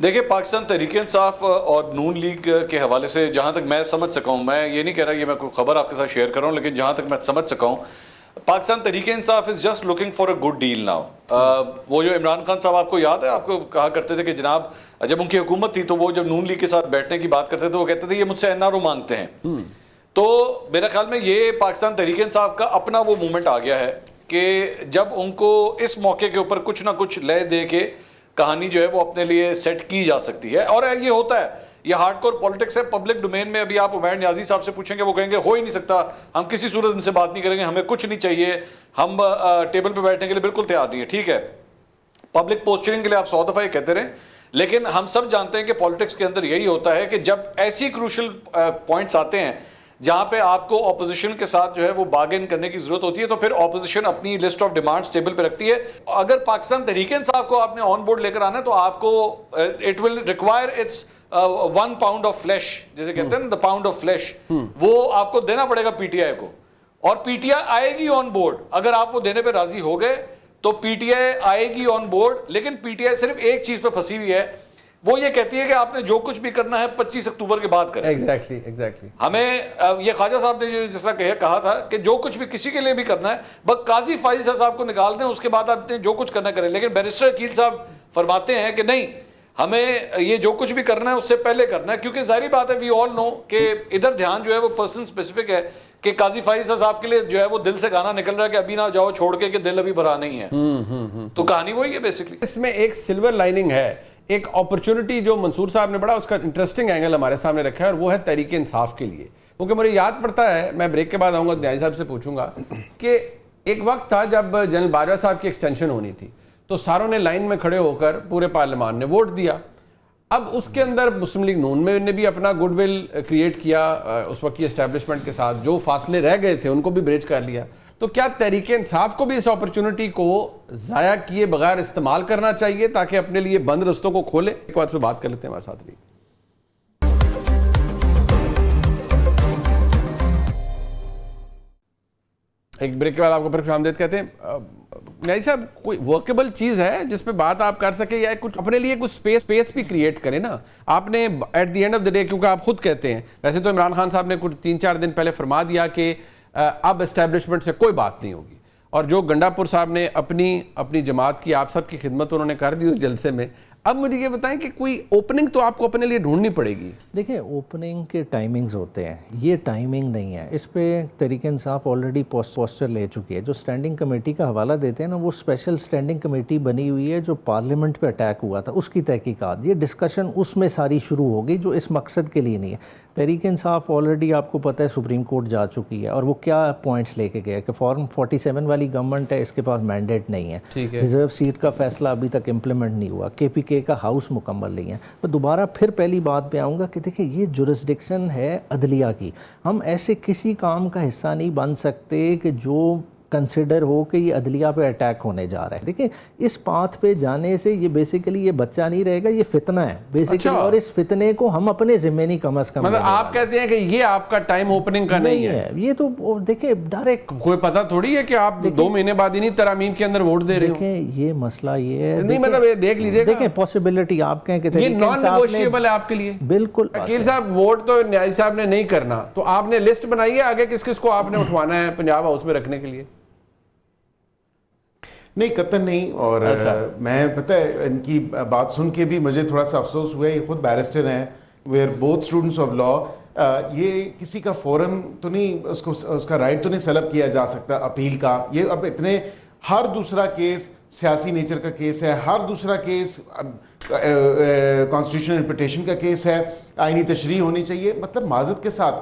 Speaker 4: دیکھیں پاکستان تحریک انصاف اور نون لیگ کے حوالے سے جہاں تک میں سمجھ سکا ہوں، میں یہ نہیں کہہ رہا کہ میں کوئی خبر آپ کے ساتھ شیئر کر رہا ہوں، لیکن جہاں تک میں سمجھ سکا ہوں Pakistan Tehreek Insaf is just looking for a good deal now. وہ جو عمران خان صاحب آپ کو یاد ہے، آپ کو کہا کرتے تھے کہ جناب جب ان کی حکومت تھی تو وہ جب نون لیگ کے ساتھ بیٹھنے کی بات کرتے تھے وہ کہتے تھے یہ مجھ سے NRO مانگتے ہیں. تو میرے خیال میں یہ پاکستان تحریک انصاف کا اپنا وہ مومنٹ آ گیا ہے کہ جب ان کو اس موقع کے اوپر کچھ نہ کچھ لے دے کے کہانی جو ہے وہ اپنے لیے سیٹ کی جا سکتی ہے. اور یہ ہوتا ہے، یہ ہارڈ کور پولیٹکس ہے. پبلک ڈومین میں ابھی آپ عمیر نیازی صاحب سے پوچھیں گے وہ کہیں گے ہو ہی نہیں سکتا، ہم کسی صورت ان سے بات نہیں کریں گے، ہمیں کچھ نہیں چاہیے، ہم ٹیبل پہ بیٹھنے کے لیے بالکل تیار نہیں ہے. ٹھیک ہے، پبلک پوسچرنگ کے لیے آپ 100 دفعہ یہ کہتے رہیں، لیکن ہم سب جانتے ہیں کہ پالیٹکس کے اندر یہی ہوتا ہے کہ جب ایسی کروشل پوائنٹس آتے ہیں جہاں پہ آپ کو اپوزیشن کے ساتھ جو ہے وہ بارگین کرنے کی ضرورت ہوتی ہے تو پھر اپوزیشن اپنی لسٹ آف ڈیمانڈز ٹیبل پہ رکھتی ہے. اگر پاکستان تحریک انصاف کو آپ نے آن بورڈ لے کر آنا ہے تو آپ کو it will require its 1 pound of flesh, جیسے کہتے ہیں نا the pound آف فلیش، وہ آپ کو دینا پڑے گا PTI کو. اور PTI آئے گی آن بورڈ، اگر آپ وہ دینے پہ راضی ہو گئے تو PTI آئے گی آن بورڈ. لیکن PTI صرف ایک چیز پہ پھنسی ہوئی ہے، وہ یہ کہتی ہے کہ آپ نے جو کچھ بھی کرنا ہے 25 اکتوبر کے بعد کریں.
Speaker 1: ایگزیکٹلی
Speaker 4: ہمیں یہ خواجہ صاحب نے جس طرح کہا تھا کہ جو کچھ بھی کسی کے لیے بھی کرنا ہے بس قاضی فائز صاحب کو نکال دیں، اس کے بعد آپ نے جو کچھ کرنا کریں. لیکن بیرسٹر عقیل صاحب فرماتے ہیں کہ نہیں، ہمیں یہ جو کچھ بھی کرنا ہے اس سے پہلے کرنا ہے، کیونکہ ظاہری بات ہے وی آل نو کہ ادھر دھیان جو ہے وہ پرسن اسپیسیفک ہے کہ قاضی فائز صاحب کے لیے جو ہے وہ دل سے گانا نکل رہا ہے کہ ابھی نہ جاؤ چھوڑ کے کہ دل ابھی بھرا نہیں ہے. تو کہانی وہی ہے بیسکلی.
Speaker 1: اس میں ایک سلور لائننگ ہے، ایک اپرچونٹی جو منصور صاحب نے بڑا اس کا انٹرسٹنگ اینگل ہمارے سامنے رکھا ہے، اور وہ ہے تحریک انصاف کے لیے. کیونکہ مجھے یاد پڑتا ہے، میں بریک کے بعد آؤں گا نیازی صاحب سے پوچھوں گا کہ ایک وقت تھا جب جنرل باجوہ صاحب کی ایکسٹینشن ہونی تھی تو ساروں نے لائن میں کھڑے ہو کر پورے پارلیمان نے ووٹ دیا. اب اس کے اندر مسلم لیگ نون میں نے بھی اپنا گڈ ول کریٹ کیا اس وقت کی اسٹیبلشمنٹ کے ساتھ، جو فاصلے رہ گئے تھے ان کو بھی بریج کر لیا. تو کیا تحریک انصاف کو بھی اس اپرچونٹی کو ضائع کیے بغیر استعمال کرنا چاہیے تاکہ اپنے لیے بند رستوں کو کھولے؟ ایک بات پہ بات کر لیتے ہیں ہمارے ساتھ بھی. ایک بریک کے بعد آپ کو پھر خوش آمدید کہتے ہیں. نیازی صاحب کوئی ورکیبل چیز ہے جس پہ بات آپ کر سکے یا کچھ اپنے لیے کچھ اسپیس بھی کریٹ کریں نا؟ آپ نے at the end of the day, کیونکہ آپ خود کہتے ہیں، ویسے تو عمران خان صاحب نے کچھ 3-4 دن پہلے فرما دیا کہ اب اسٹیبلشمنٹ سے کوئی بات نہیں ہوگی، اور جو گنڈا پور صاحب نے اپنی جماعت کی آپ سب کی خدمت انہوں نے کر دی اس جلسے میں. اب مجھے یہ بتائیں کہ کوئی اوپننگ تو آپ کو اپنے لیے ڈھونڈنی پڑے گی.
Speaker 2: دیکھیں اوپننگ کے ٹائمنگز ہوتے ہیں، یہ ٹائمنگ نہیں ہے. اس پہ تحریک انصاف آلریڈی پوسچر لے چکی ہے. جو اسٹینڈنگ کمیٹی کا حوالہ دیتے ہیں نا، وہ اسپیشل اسٹینڈنگ کمیٹی بنی ہوئی ہے جو پارلیمنٹ پہ اٹیک ہوا تھا، اس کی تحقیقات، یہ ڈسکشن اس میں ساری شروع ہوگی جو اس مقصد کے لیے نہیں ہے. تحریک انصاف آلریڈی آپ کو پتہ ہے سپریم کورٹ جا چکی ہے، اور وہ کیا پوائنٹس لے کے گیا کہ فارم 47 والی گورنمنٹ ہے، اس کے پاس مینڈیٹ نہیں ہے، ریزرو سیٹ کا فیصلہ ابھی تک امپلیمنٹ نہیں ہوا، KPK کا ہاؤس مکمل نہیں ہے. میں دوبارہ پھر پہلی بات پہ آؤں گا کہ دیکھیں یہ جورسڈکشن ہے عدلیہ کی. ہم ایسے کسی کام کا حصہ نہیں بن سکتے کہ جو کنسیڈر ہو کہ یہ عدلیہ پہ اٹیک ہونے جا رہا ہے. دیکھیں اس پاتھ پہ جانے سے یہ بیسیکلی یہ بچہ نہیں رہے گا، یہ فتنہ ہے بیسیکلی. اور اس فتنے کو ہم اپنے ذمہ نہیں کم از کم،
Speaker 1: مطلب آپ کہتے ہیں کہ یہ آپ کا ٹائم اوپننگ کا نہیں ہے.
Speaker 2: یہ تو دیکھیں ڈائریکٹ
Speaker 1: کوئی پتہ تھوڑی ہے کہ آپ 2 مہینے بعد انہی ترامیم کے اندر ووٹ دے رہے ہو.
Speaker 2: دیکھیں یہ مسئلہ یہ ہے،
Speaker 1: نہیں مطلب یہ دیکھ لیجیے،
Speaker 2: دیکھیں پاسبلٹی آپ کہیں کہ
Speaker 1: یہ نان نیگوشیبل ہے آپ کے لیے.
Speaker 2: بالکل.
Speaker 1: عقیل صاحب ووٹ تو نیازی صاحب نے نہیں کرنا، تو آپ نے لسٹ بنائی ہے آگے کس کس کو آپ نے اٹھوانا ہے پنجاب ہاؤس میں رکھنے کے لیے؟
Speaker 3: نہیں قطعاً نہیں. اور میں پتہ ہے ان کی بات سن کے بھی مجھے تھوڑا سا افسوس ہوا. یہ خود بیرسٹر ہیں، we are both students of law. یہ کسی کا فورم تو نہیں، اس کا رائٹ تو نہیں سلب کیا جا سکتا اپیل کا. یہ اب اتنے ہر دوسرا کیس سیاسی نیچر کا کیس ہے، ہر دوسرا کیس کانسٹیٹیوشنل انٹرپریٹیشن کا کیس ہے، آئینی تشریح ہونی چاہیے. مطلب معذرت کے ساتھ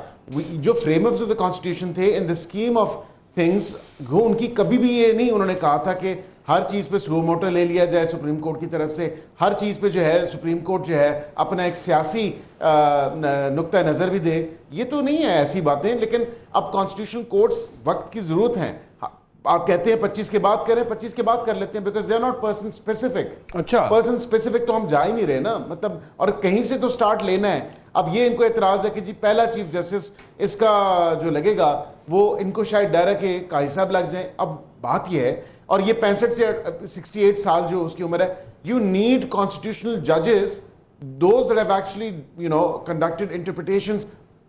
Speaker 3: جو فریم آف دا کانسٹیٹیوشن تھے ان دا اسکیم آف تھنگس، ان کی کبھی بھی یہ نہیں انہوں نے کہا تھا کہ ہر چیز پہ سلو موٹر لے لیا جائے سپریم کورٹ کی طرف سے. ہر چیز پہ جو ہے سپریم کورٹ جو ہے اپنا ایک سیاسی نقطہ نظر بھی دے. یہ تو نہیں ہے ایسی باتیں. لیکن اب کانسٹیٹیوشن کورٹس وقت کی ضرورت ہیں. آپ کہتے ہیں 25 کے بعد کریں، 25 کے بعد کر لیتے ہیں، because they are not person specific.
Speaker 1: اچھا
Speaker 3: پرسن اسپیسیفک تو ہم جا ہی نہیں رہے نا، مطلب. اور کہیں سے تو سٹارٹ لینا ہے. اب یہ ان کو اعتراض ہے کہ جی پہلا چیف جسٹس اس کا جو لگے گا وہ ان کو شاید ڈر ہے کہ قاضی صاحب لگ جائیں. اب بات یہ ہے, اور یہ 65 سے 68 سال جو اس کی عمر ہے, you need constitutional judges, those that have actually, you know, conducted interpretations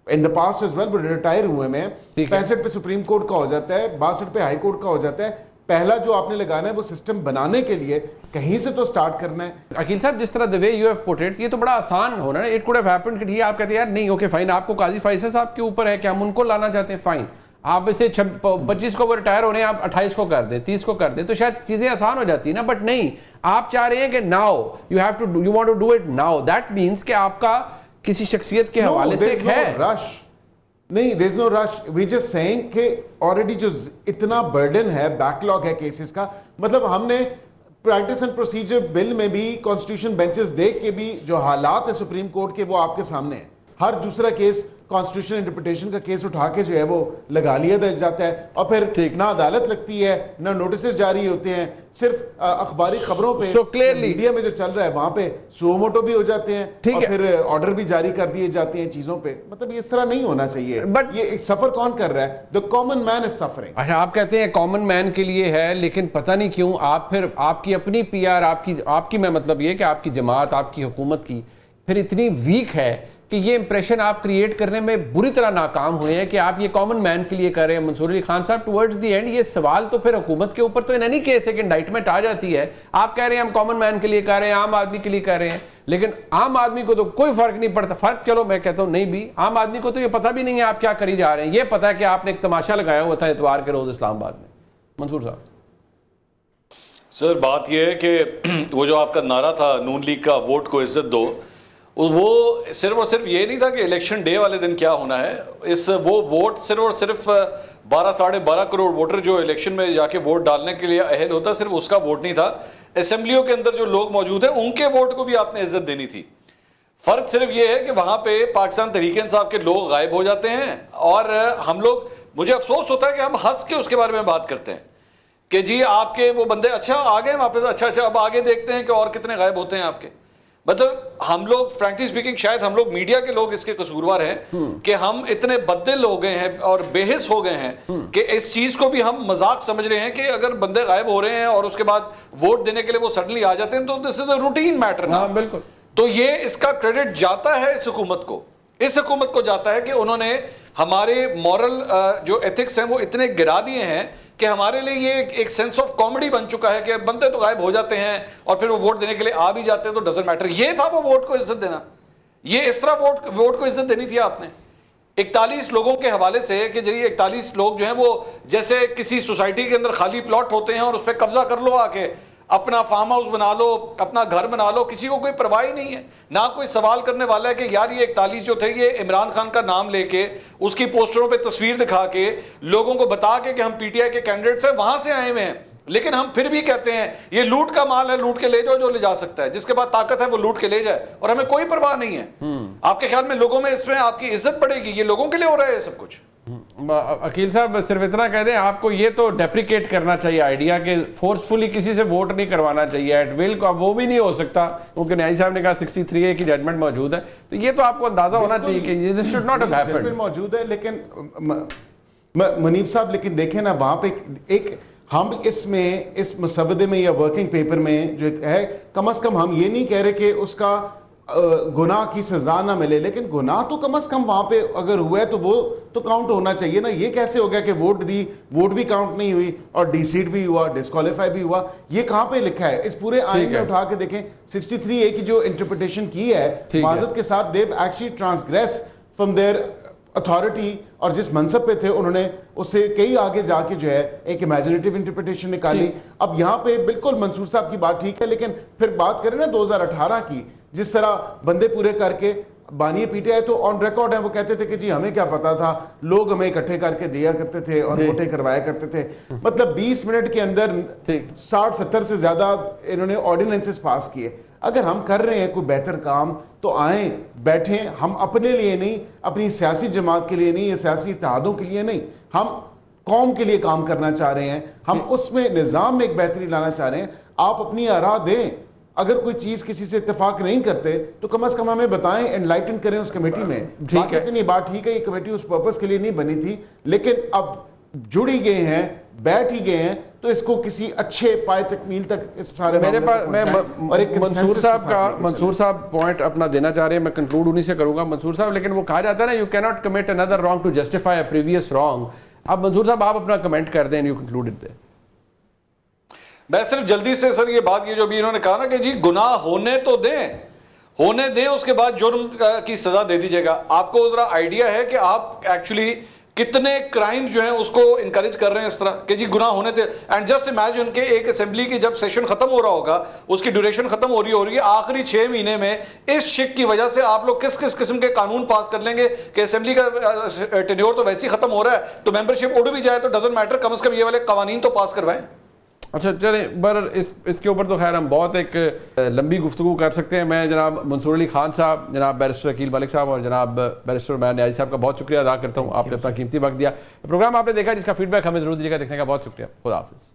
Speaker 3: in the past as well, وہ ریٹائر ہوئے میں. 65 پہ سپریم کورٹ کا ہو جاتا ہے, 62 پہ ہائی کورٹ کا ہو جاتا ہے. پہلا جو آپ نے لگانا ہے وہ سسٹم بنانے کے لیے کہیں سے تو سٹارٹ کرنا ہے.
Speaker 1: عقیل صاحب جس طرح the way you have put it, یہ تو بڑا آسان ہونا ہے. It could have happened کہ آپ کہتے ہیں یار نہیں, اوکے فائن, آپ کو قاضی فیصل صاحب کے اوپر ہے کہ ہم ان کو لانا چاہتے ہیں, فائن, آپ اسے 25 کو وہ ریٹائر ہو رہے ہیں, آپ 28 کو کر دیں, 30 کو کر دیں, تو شاید چیزیں آسان ہو جاتی ہیں نا. بٹ نہیں, آپ چاہ رہے ہیں کہ now you want to do it now. That means کہ آپ کا کسی شخصیت کے حوالے سے ایک ہے
Speaker 3: نہیں, there is no rush. We just saying کہ already جو اتنا burden ہے, بیک ہے کیسز کا, مطلب ہم نے پریکٹس اینڈ پروسیجر بل میں بھی کانسٹیٹیوشن بینچز دیکھ کے بھی جو حالات ہیں سپریم کورٹ کے وہ آپ کے سامنے ہیں. ہر دوسرا کیس کانسٹیٹیوشن انٹرپریٹیشن کا کیس اٹھا کے جو ہے وہ لگا لیا جاتا ہے, اور پھر نہ عدالت لگتی ہے نہ نوٹسز جاری ہوتے ہیں, صرف اخباری خبروں پہ میڈیا میں جو چل رہا ہے وہاں پہ سو موٹو بھی ہو جاتے ہیں, اور پھر آرڈر بھی جاری کر دیے جاتے ہیں چیزوں پہ. مطلب اس طرح نہیں ہونا چاہیے. بٹ یہ سفر کون کر رہا ہے؟ the common man is suffering.
Speaker 1: اچھا, آپ کہتے ہیں کامن مین کے لیے ہے, لیکن پتہ نہیں کیوں آپ پھر آپ کی اپنی پی آر, آپ کی میں مطلب یہ کہ آپ کی جماعت, آپ کی حکومت کی پھر اتنی ویک ہے کہ یہ امپریشن آپ کریٹ کرنے میں بری طرح ناکام ہوئے ہیں کہ آپ یہ کامن مین کے لیے کر رہے ہیں. منصور علی خان صاحب, ٹورڈز دی اینڈ یہ سوال تو پھر حکومت کے اوپر تو ان اینی کیس ایک انڈائٹمنٹ آ جاتی ہے. آپ کہہ رہے ہیں ہم کامن مین کے لیے کر رہے ہیں, عام آدمی کے لیے کر رہے ہیں, لیکن عام آدمی کو تو کوئی فرق نہیں پڑتا. فرق چلو میں کہتا ہوں نہیں بھی, عام آدمی کو تو یہ پتہ بھی نہیں ہے آپ کیا کری جا رہے ہیں. یہ پتہ ہے کہ آپ نے ایک تماشا لگایا ہوا تھا اتوار کے روز اسلام آباد میں. منصور صاحب
Speaker 4: سر, بات یہ ہے کہ وہ جو آپ کا نعرہ تھا نون لیگ کا, ووٹ کو عزت دو, وہ صرف اور صرف یہ نہیں تھا کہ الیکشن ڈے والے دن کیا ہونا ہے. وہ ووٹ صرف اور صرف 12-12.5 کروڑ ووٹر جو الیکشن میں جا کے ووٹ ڈالنے کے لیے اہل ہوتا, صرف اس کا ووٹ نہیں تھا. اسمبلیوں کے اندر جو لوگ موجود ہیں ان کے ووٹ کو بھی آپ نے عزت دینی تھی. فرق صرف یہ ہے کہ وہاں پہ پاکستان تحریک انصاف کے لوگ غائب ہو جاتے ہیں, اور ہم لوگ, مجھے افسوس ہوتا ہے کہ ہم ہنس کے اس کے بارے میں بات کرتے ہیں کہ جی آپ کے وہ بندے اچھا آ گئے واپس, اچھا اب آگے دیکھتے ہیں کہ اور کتنے غائب ہوتے ہیں آپ کے. مطلب ہم لوگ فرینکلی اسپیکنگ شاید ہم لوگ میڈیا کے لوگ اس کے قصوروار ہیں کہ ہم اتنے بددل ہو گئے ہیں اور بے حس ہو گئے ہیں کہ اس چیز کو بھی ہم مذاق سمجھ رہے ہیں کہ اگر بندے غائب ہو رہے ہیں اور اس کے بعد ووٹ دینے کے لیے وہ سڈنلی آ جاتے ہیں تو دس از اے روٹین میٹر نا.
Speaker 1: بالکل.
Speaker 4: تو یہ اس کا کریڈٹ جاتا ہے اس حکومت کو جاتا ہے کہ انہوں نے ہمارے مورل جو ایتھکس ہیں وہ اتنے گرا دیے ہیں کہ ہمارے لیے یہ ایک سینس آف کامیڈی بن چکا ہے کہ بندے تو غائب ہو جاتے ہیں اور پھر وہ ووٹ دینے کے لیے آ بھی جاتے ہیں تو ڈزنٹ میٹر. یہ تھا وہ ووٹ کو عزت دینا, یہ اس طرح ووٹ کو عزت دینی تھی آپ نے 41 لوگوں کے حوالے سے کہ جی 41 لوگ جو ہیں وہ جیسے کسی سوسائٹی کے اندر خالی پلاٹ ہوتے ہیں اور اس پہ قبضہ کر لو, آ کے اپنا فارم ہاؤس بنا لو, اپنا گھر بنا لو, کسی کو کوئی پرواہ ہی نہیں ہے. نہ کوئی سوال کرنے والا ہے کہ یار یہ 41 جو تھے یہ عمران خان کا نام لے کے اس کی پوسٹروں پہ تصویر دکھا کے لوگوں کو بتا کے کہ ہم پی ٹی آئی کے کینڈیڈیٹس ہیں وہاں سے آئے ہوئے ہیں, لیکن ہم پھر بھی کہتے ہیں یہ لوٹ کا مال ہے, لوٹ کے لے جاؤ جو لے جا سکتا ہے, جس کے بعد طاقت ہے وہ لوٹ کے لے جائے, اور ہمیں کوئی پرواہ نہیں ہے. آپ کے خیال میں لوگوں میں اس میں آپ کی عزت بڑھے گی؟ یہ لوگوں کے لیے ہو رہا ہے یہ سب کچھ.
Speaker 1: عقیل صاحب صرف اتنا کہہ دیں, آپ کو یہ تو ڈیپریکیٹ کرنا چاہیے آئیڈیا کہ فورسفلی کسی سے ووٹ نہیں کروانا چاہیے ایٹ ول کو. اب وہ بھی نہیں ہو سکتا کیونکہ نیازی صاحب نے کہا 63A کی ججمنٹ موجود ہے, تو یہ تو آپ کو اندازہ ہونا چاہیے کہ this should not have happened.
Speaker 3: موجود ہے, لیکن منیب صاحب لیکن دیکھیں نا وہاں پہ ایک ہم اس میں اس مسودے میں یا ورکنگ پیپر میں جو ہے کم از کم ہم یہ نہیں کہہ رہے کہ اس کا گناہ کی سزا نہ ملے, لیکن گناہ تو کم از کم وہاں پہ اگر ہوا ہے تو وہ تو کاؤنٹ ہونا چاہیے نا. یہ کیسے ہو گیا کہ ووٹ دی, ووٹ بھی کاؤنٹ نہیں ہوئی اور ڈی سیٹ بھی ہوا, ڈسکوالیفائی بھی ہوا؟ یہ کہاں پہ لکھا ہے؟ اس پورے آئین میں اٹھا کے دیکھیں 63A کی جو انٹرپریٹیشن کی ہے معذرت کے ساتھ, they actually transgress from their authority, اور جس منصب پہ تھے انہوں نے اس سے کئی آگے جا کے جو ہے ایک امیجنیٹو انٹرپریٹیشن نکالی. اب یہاں پہ بالکل منصور صاحب کی بات ٹھیک ہے, لیکن پھر بات کریں نا 2018 کی, جس طرح بندے پورے کر کے بانی پی ٹی آئی تو آن ریکارڈ ہے وہ کہتے تھے کہ جی ہمیں کیا پتا تھا, لوگ ہمیں اکٹھے کر کے دیا کرتے تھے اور ووٹیں کروایا کرتے تھے. مطلب 20 منٹ کے اندر 60-70 سے زیادہ انہوں نے آرڈیننسز پاس کیے. اگر ہم کر رہے ہیں کوئی بہتر کام تو آئیں بیٹھیں, ہم اپنے لیے نہیں, اپنی سیاسی جماعت کے لیے نہیں, یا سیاسی اتحادوں کے لیے نہیں, ہم قوم کے لیے کام کرنا چاہ رہے ہیں, ہم اس میں نظام میں ایک بہتری لانا چاہ رہے ہیں. آپ اپنی آراء دیں, اگر کوئی چیز کسی سے اتفاق نہیں کرتے تو کم از کم ہمیں بتائیں، انلائٹن کریں اس کمیٹی میں.
Speaker 1: ٹھیک ہے،
Speaker 3: اتنی بات ٹھیک ہے، یہ کمیٹی اس پرپس کے لیے نہیں بنی تھی، لیکن اب جڑ ہی گئے ہیں، بیٹھ ہی گئے ہیں، تو اس کو کسی اچھے پائے تکمیل تک اس سارے
Speaker 1: میرے پاس میں
Speaker 3: اور ایک
Speaker 1: منصور صاحب پوائنٹ اپنا دینا چاہ رہے ہیں، میں کنکلوڈ انہی سے کروں گا منصور صاحب. لیکن وہ کہا جاتا ہے نا یو کی not commit another wrong to justify a previous wrong. اب منصور صاحب آپ اپنا کمنٹ کر دیں، یو کنکلوڈ دیں.
Speaker 4: میں صرف جلدی سے سر یہ بات، یہ جو بھی انہوں نے کہا نا کہ جی گناہ ہونے تو دیں اس کے بعد جرم کی سزا دے دیجیے گا. آپ کو ذرا آئیڈیا ہے کہ آپ ایکچولی کتنے کرائم جو ہیں اس کو انکریج کر رہے ہیں اس طرح کہ جی گناہ ہونے تھے. اینڈ جسٹ امیجن کہ ایک اسمبلی کی جب سیشن ختم ہو رہا ہوگا، اس کی ڈیوریشن ختم ہو رہی ہے، آخری 6 مہینے میں اس شک کی وجہ سے آپ لوگ کس قسم کے قانون پاس کر لیں گے کہ اسمبلی کا ٹینیور تو ویسے ہی ختم ہو رہا ہے، تو ممبرشپ اڑ بھی جائے تو ڈزنٹ میٹر، کم از کم یہ والے قوانین تو پاس کروائیں.
Speaker 1: اچھا چلیں، اس کے اوپر تو خیر ہم بہت ایک لمبی گفتگو کر سکتے ہیں. میں جناب منصور علی خان صاحب، جناب بیرسٹر عقیل ملک صاحب اور جناب بیرسٹر عمیر نیازی صاحب کا بہت شکریہ ادا کرتا ہوں. آپ نے اپنا قیمتی وقت دیا. پروگرام آپ نے دیکھا جس کا فیڈ بیک ہمیں ضرور دیجیے گا. دیکھنے کا بہت شکریہ. خدا حافظ.